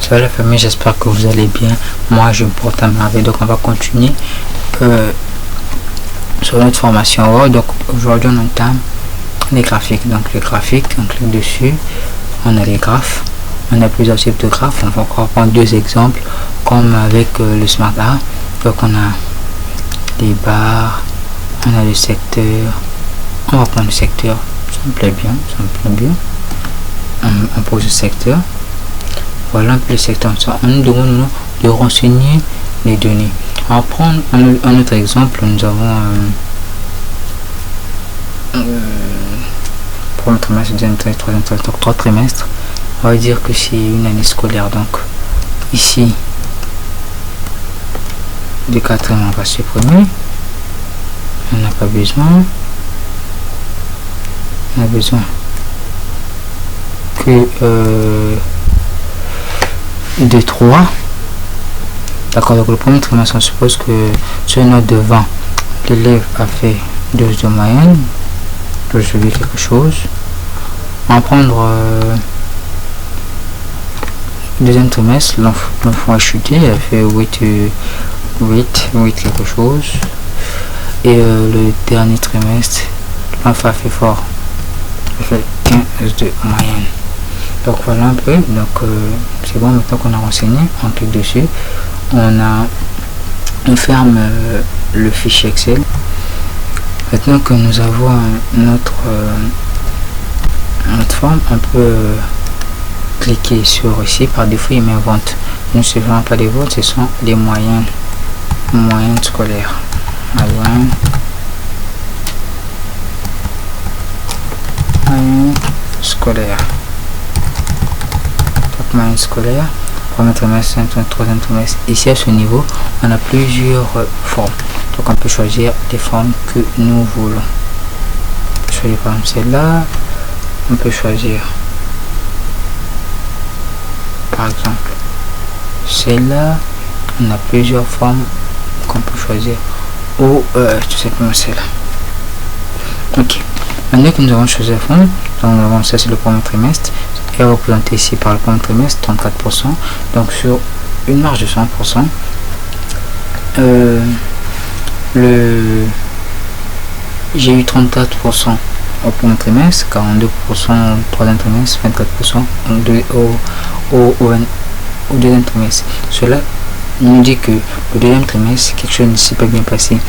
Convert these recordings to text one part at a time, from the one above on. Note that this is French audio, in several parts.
Salut la famille, j'espère que vous allez bien. Moi je me porte à merveille. Donc on va continuer sur notre formation Word. Donc aujourd'hui on entame les graphiques. Donc les graphiques, on clique dessus, on a les graphes, on a plusieurs types de graphes. On va encore prendre deux exemples comme avec le Smart Art. Donc on a les barres, on a le secteur. On va prendre le secteur, ça me plaît bien, ça me plaît bien. On pose le secteur. Voilà un peu le secteur. On nous demande de renseigner les données. On va prendre un autre exemple. Nous avons premier trimestre, deuxième trimestre, troisième trimestre, donc 3 trimestres. On va dire que c'est une année scolaire. Donc ici, du quatrième, on va supprimer. On n'a pas besoin. On a besoin que de 3. D'accord, donc le premier trimestre, on suppose que sur une note de 20, l'élève a fait 12 de moyenne. Je vais quelque chose. On va prendre deuxième trimestre, l'enfant a chuté, il a fait 8 quelque chose. Et le dernier trimestre, l'enfant a fait fort. Il a fait 15 de moyenne. Donc voilà un peu. Donc c'est bon, maintenant qu'on a renseigné, on clique dessus, on ferme le fichier Excel. Maintenant que nous avons notre forme, on peut cliquer sur ici. Par défaut il m'invente, nous ne suivons pas les votes, ce sont les moyennes scolaires. Moyenne scolaire. Moyenne scolaire, premier trimestre, troisième trimestre. Ici à ce niveau, on a plusieurs formes. Donc on peut choisir les formes que nous voulons. On peut choisir par exemple celle-là. On peut choisir par exemple celle-là. On a plusieurs formes qu'on peut choisir. Ou tout simplement celle-là. Ok. Maintenant que nous avons choisi la forme, donc ça c'est le premier trimestre, est représenté ici par le premier trimestre 34%. Donc sur une marge de 100%, j'ai eu 34% au premier trimestre, 42% au troisième trimestre, 24% au deuxième trimestre. Cela nous dit que le deuxième trimestre, quelque chose ne s'est pas bien passé.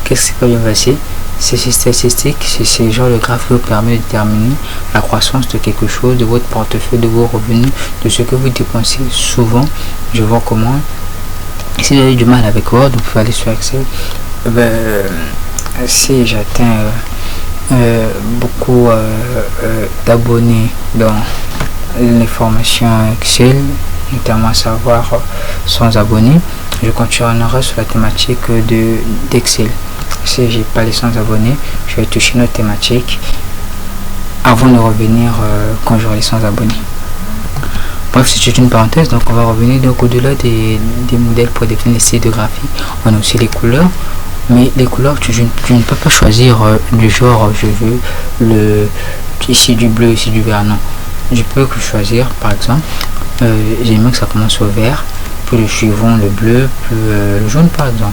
Qu'est-ce qui s'est pas bien passé? Ces statistiques, c'est genre le graphe vous permet de déterminer la croissance de quelque chose, de votre portefeuille, de vos revenus, de ce que vous dépensez. Souvent, je vois comment, si vous avez du mal avec Word, vous pouvez aller sur Excel. Si j'atteins beaucoup d'abonnés dans les formations Excel, notamment savoir sans abonnés, je continuerai sur la thématique d'Excel. Si j'ai pas les 100 abonnés, je vais toucher notre thématique avant de revenir quand j'aurai les 100 abonnés. Bref, c'est une parenthèse. Donc on va revenir donc au-delà des modèles pour définir les styles de graphique. On a aussi les couleurs, mais les couleurs tu ne peux pas choisir du genre je veux ici du bleu, ici du vert. Non, je peux que choisir par exemple j'aimerais que ça commence au vert, puis le suivant le bleu, puis le jaune par exemple.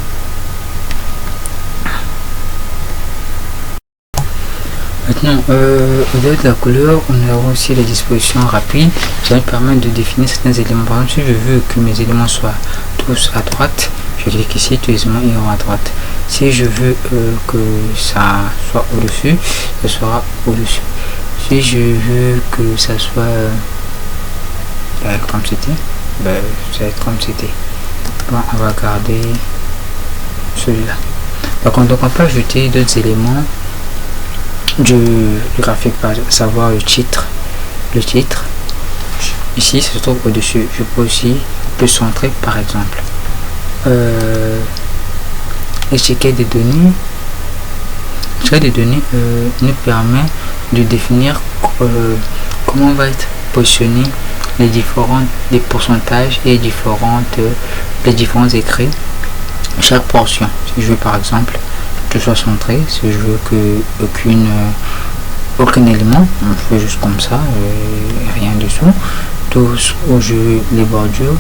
Maintenant, au-delà de la couleur, on a aussi les dispositions rapides. Ça va me permettre de définir certains éléments. Par exemple, si je veux que mes éléments soient tous à droite, je clique ici, tous les éléments iront à droite. Si je veux que ça soit au-dessus, ça sera au-dessus. Si je veux que ça soit comme c'était, ça va être comme c'était. Bon, on va garder celui-là. Donc on peut ajouter d'autres éléments du graphique, par savoir le titre ici ça se trouve au dessus. Je peux aussi centrer par exemple l'étiquette des données. Nous permet de définir comment va être positionné les pourcentages et les différents écrits chaque portion. Si je veux par exemple soit centré, si je veux que aucun élément, on fait juste comme ça, rien dessous, tous où je veux les bordures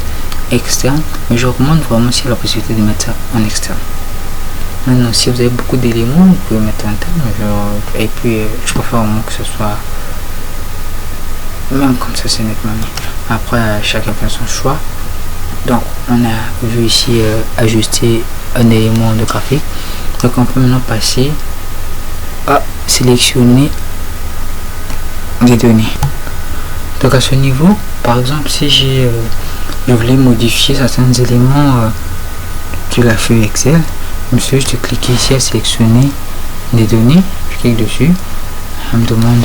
externes, mais je recommande vraiment si la possibilité de mettre ça en externe. Maintenant, si vous avez beaucoup d'éléments, vous pouvez mettre en interne, et puis je préfère vraiment que ce soit même comme ça, c'est nettement mis. Après, chacun fait son choix. Donc, on a vu ici ajuster un élément de graphique. Donc, on peut maintenant passer à sélectionner des données. Donc, à ce niveau, par exemple, si je voulais modifier certains éléments de la feuille Excel, je vais juste cliquer ici à sélectionner des données. Je clique dessus. Elle me demande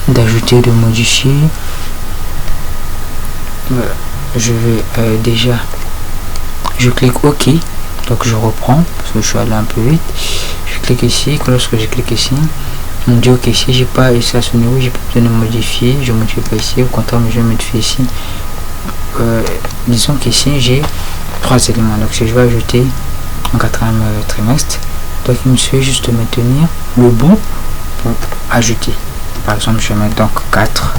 d'ajouter, de modifier. Voilà. Je vais déjà, je clique OK, donc je reprends parce que je suis allé un peu vite. Je clique ici, lorsque je clique ici, on me dit OK, si j'ai pas ici à ce niveau, j'ai pas besoin de modifier, je ne modifie pas ici, au contraire, je vais modifier ici. Disons qu'ici j'ai 3 éléments, donc si je vais ajouter un 4e trimestre, donc il me suffit juste de maintenir le bon pour ajouter. Par exemple, je vais mettre donc 4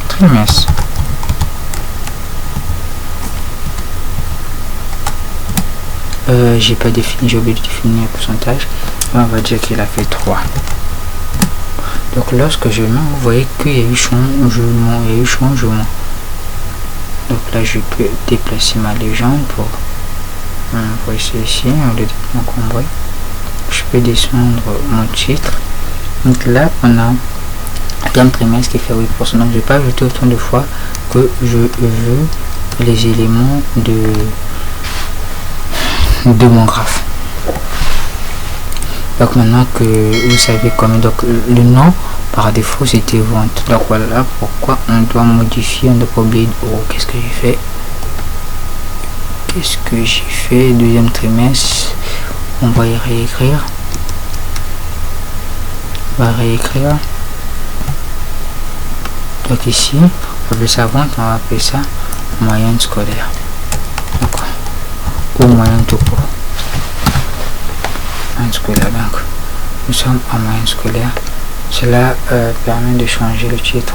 trimestres. J'ai pas défini, j'ai oublié de définir le pourcentage. On va dire qu'il a fait 3. Donc lorsque je mets, vous voyez qu'il y a eu changement, donc là je peux déplacer ma légende pour ici au lieu de m'encombrer. Je peux descendre mon titre. Donc là on a un trimestre qui fait 8%. Donc je vais pas ajouter autant de fois que je veux les éléments de mon graphe. Donc maintenant que vous savez comment, donc le nom par défaut c'était vente. Donc voilà pourquoi on doit modifier, on ne doit pas oublier. Qu'est-ce que j'ai fait? Deuxième trimestre, on va y réécrire. Donc ici on va appeler ça vente, on va appeler ça moyenne scolaire. D'accord. Ou moyenne tout court. Moyenne scolaire, donc nous sommes en moyenne scolaire. Cela permet de changer le titre.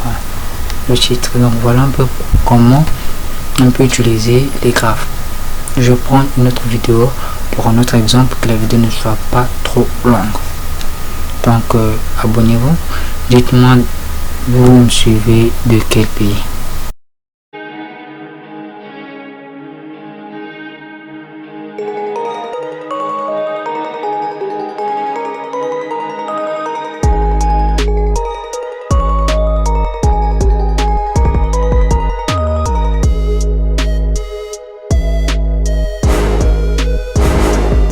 Donc voilà un peu comment on peut utiliser les graphes. Je prends une autre vidéo pour un autre exemple, que la vidéo ne soit pas trop longue. Donc abonnez-vous. Dites-moi, vous me suivez de quel pays?